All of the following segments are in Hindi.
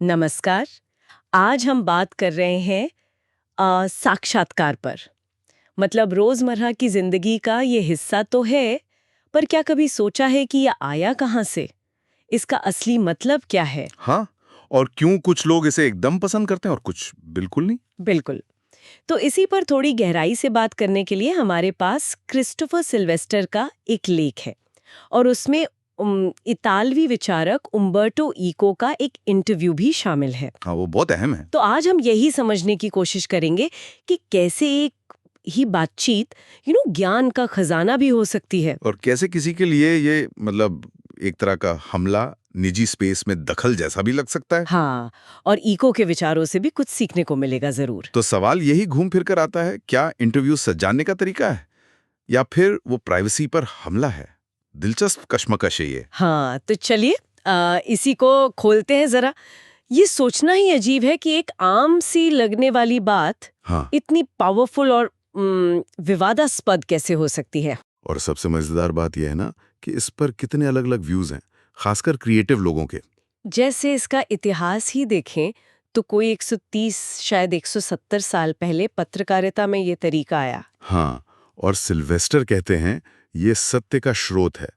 नमस्कार। आज हम बात कर रहे हैं साक्षात्कार पर। मतलब रोजमर्रा की जिंदगी का ये हिस्सा तो है, पर क्या कभी सोचा है कि यह आया कहाँ से? इसका असली मतलब क्या है? हाँ। और क्यों कुछ लोग इसे एकदम पसंद करते हैं और कुछ बिल्कुल नहीं। बिल्कुल। तो इसी पर थोड़ी गहराई से बात करने के लिए हमारे पास क्रिस्टोफर सिल्वेस्टर का एक लेख है और उसमें इतालवी विचारक उम्बर्टो इको का एक इंटरव्यू भी शामिल है। हाँ, वो बहुत अहम है। तो आज हम यही समझने की कोशिश करेंगे कि कैसे एक ही बातचीत ज्ञान का खजाना भी हो सकती है। और कैसे किसी के लिए ये एक तरह का हमला, निजी स्पेस में दखल जैसा भी लग सकता है। हाँ, और इको के विचारों से भी कुछ सीखने को मिलेगा जरूर। तो सवाल यही घूम फिर कर आता है, क्या इंटरव्यू सजाने का तरीका है या फिर वो प्राइवेसी पर हमला है? दिलचस्प कश्मकश है ये। हाँ, तो चलिए इसी को खोलते हैं जरा। ये सोचना ही अजीब है कि एक आम सी लगने वाली बात हाँ। इतनी पावरफुल और विवादास्पद कैसे हो सकती है। और सबसे मजेदार बात यह है ना कि इस पर कितने अलग अलग व्यूज हैं, खासकर क्रिएटिव लोगों के। जैसे इसका इतिहास ही देखें तो कोई 130 शायद 170 साल पहले पत्रकारिता में ये तरीका आया। हाँ, और सिल्वेस्टर कहते हैं ये सत्य का स्रोत है,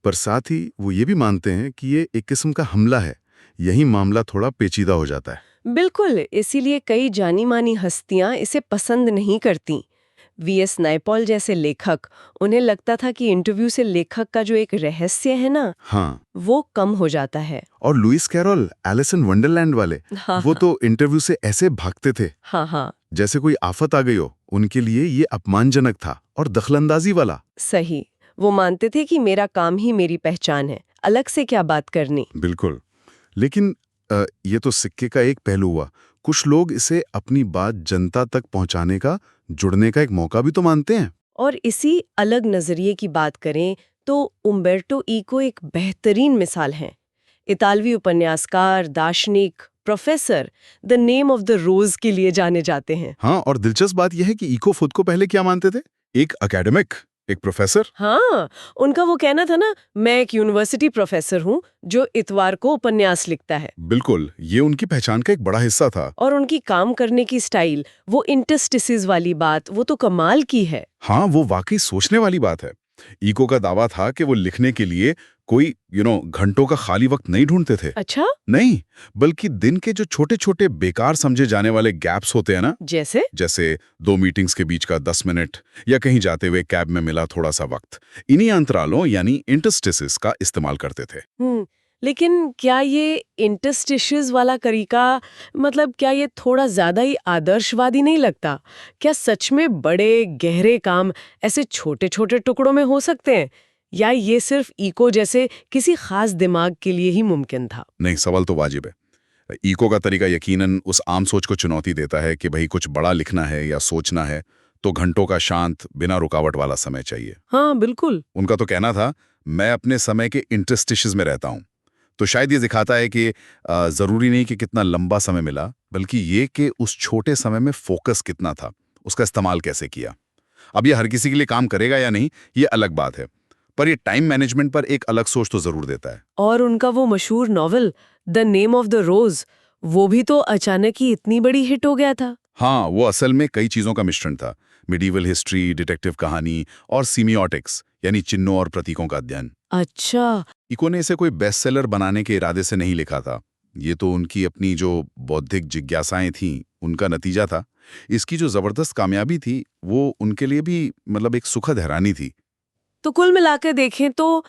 पर साथ ही वो ये भी मानते हैं कि ये एक किस्म का हमला है। यही मामला थोड़ा पेचीदा हो जाता है। बिल्कुल, इसीलिए कई जानी मानी हस्तियां इसे पसंद नहीं करती। वीएस नायपॉल जैसे लेखक, उन्हें लगता था कि इंटरव्यू से लेखक का जो एक रहस्य है ना, हाँ। वो कम हो जाता है। और Lewis Carroll, Alice in Wonderland वाले, हाँ वो हाँ तो इंटरव्यू से ऐसे भागते थे हाँ हाँ, जैसे कोई आफत आ गई हो। उनके लिए ये अपमानजनक था और दखलंदाजी वाला। सही। वो मानते थे कि मेरा काम ही मेरी पहचान है, अलग से क्या बात करनी। बिल्कुल। लेकिन ये तो सिक्के का एक पहलू हुआ। कुछ लोग इसे अपनी बात जनता तक पहुंचाने का, जुड़ने का एक मौका भी तो मानते हैं। और इसी अलग नजरिए की बात करें तो उम्बर्टो इको एक बेहतरीन मिसाल हैं। इतालवी उपन्यासकार, दार्शनिक, professor, the name of the rose के लिए जाने जाते हैं। हाँ, और दिलचस्प बात यह है कि इको खुद को पहले क्या मानते थे? एक एकेडमिक, एक प्रोफेसर। हाँ, उनका वो कहना था ना, मैं एक यूनिवर्सिटी प्रोफेसर हूँ जो इतवार को उपन्यास लिखता है। बिल्कुल, ये उनकी पहचान का एक बड़ा हिस्सा था। और उनकी काम करने की स्टाइल, वो इंटरस्टिसेस वाली बात, वो तो कमाल की है। हाँ, वो वाकई सोचने वाली बात है। इको का दावा था कि वो लिखने के लिए कोई घंटों का खाली वक्त नहीं ढूंढते थे। अच्छा, नहीं, बल्कि दिन के जो छोटे-छोटे बेकार समझे जाने वाले गैप्स होते हैं ना, जैसे? जैसे 2 मीटिंग्स के बीच का 10 मिनट या कहीं जाते हुए कैब में मिला थोड़ा-सा वक्त, इन्हीं अंतरालों यानी इंटरस्टिसेस का इस्तेमाल करते थे। लेकिन क्या ये इंटरस्टिशेस वाला तरीका, मतलब क्या ये थोड़ा ज्यादा ही आदर्शवादी नहीं लगता? क्या सच में बड़े गहरे काम ऐसे छोटे-छोटे टुकड़ों में हो सकते हैं? या ये सिर्फ इको जैसे किसी खास दिमाग के लिए ही मुमकिन था? नहीं, सवाल तो वाजिब है। इको का तरीका यकीनन उस आम सोच को चुनौती देता है कि भई कुछ बड़ा लिखना है या सोचना है, तो घंटों का शांत, बिना रुकावट वाला समय चाहिए। हाँ, बिल्कुल। उनका तो कहना था, मैं अपने समय के इंटरस्टिशेस में रहता हूँ। तो शायद ये दिखाता है कि ज़रूरी नहीं कि कितना लंबा समय मिला, बल्कि ये कि उस छोटे समय में फोकस कितना था, उसका इस्तेमाल कैसे किया। अब ये हर किसी के लिए काम करेगा या नहीं, ये अलग बात है। पर ये टाइम मैनेजमेंट पर एक अलग सोच तो ज़रूर देता है। और उनका वो मशहूर novel the name of the rose, वो भी तो अचानक ही इतनी बड़ी हिट हो गया था। हाँ, वो असल में कई चीज़ों का मिश्रण था। मिडीवल हिस्ट्री, डिटेक्टिव कहानी और सीमियोटिक्स यानी चिन्हों और प्रतीकों का अध्ययन। अच्छा। इको ने इसे कोई बेस्ट सेलर बनाने के इरादे से नहीं लिखा था। ये तो उनकी अपनी जो बौद्धिक जिज्ञासाएं थीं, उनका नतीजा था। इसकी जो ज़बरदस्त कामयाबी थी, वो उनके लिए भी एक सुखद हैरानी थी। तो कुल मिलाकर देखें तो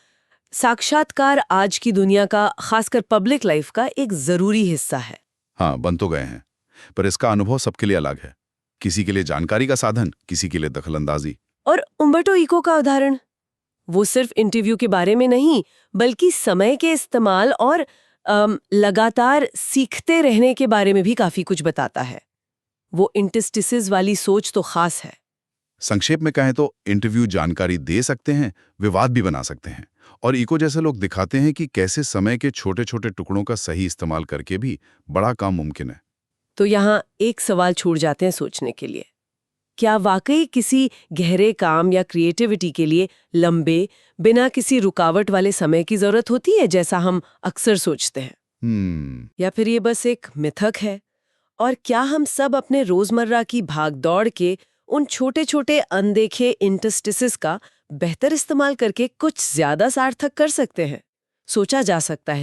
साक्षात्कार आज की दुनिया का, खासकर पब्लिक लाइफ का एक जरूरी हिस्सा है। हाँ, बन तो गए हैं, पर इसका अनुभव सबके लिए अलग है। किसी के लिए जानकारी का साधन, किसी के लिए दखलंदाजी। और उम्बर्टो इको का उदाहरण, वो सिर्फ इंटरव्यू के बारे में नहीं, बल्कि समय के इस्तेमाल और लगातार सीखते रहने के बारे में भी काफी कुछ बताता है। वो इंटरस्टिसेस वाली सोच तो खास है। संक्षेप में कहें तो इंटरव्यू जानकारी दे सकते हैं, विवाद भी बना सकते हैं। और इको जैसे लोग दिखाते हैं कि कैसे समय के छोटे-छोटे टुकड़ों का सही इस्तेमाल करके भी बड़ा काम मुमकिन है। तो यहाँ एक सवाल छूट जाते हैं सोचने के लिए। क्या वाकई किसी गहरे काम या क्रिएटिविटी के लिए लंबे, बिना किसी रुकावट वाले समय की जरूरत होती है, जैसा हम अक्सर सोचते हैं? या फिर ये बस एक मिथक है? और क्या हम सब अपने रोजमर्रा की भागदौड़ के उन छोटे-छोटे अनदेखे इंटरस्टिसेस का बेहतर इस्तेमाल करके कुछ ज्यादा सार्थक कर सकते हैं? सोचा जा सकता है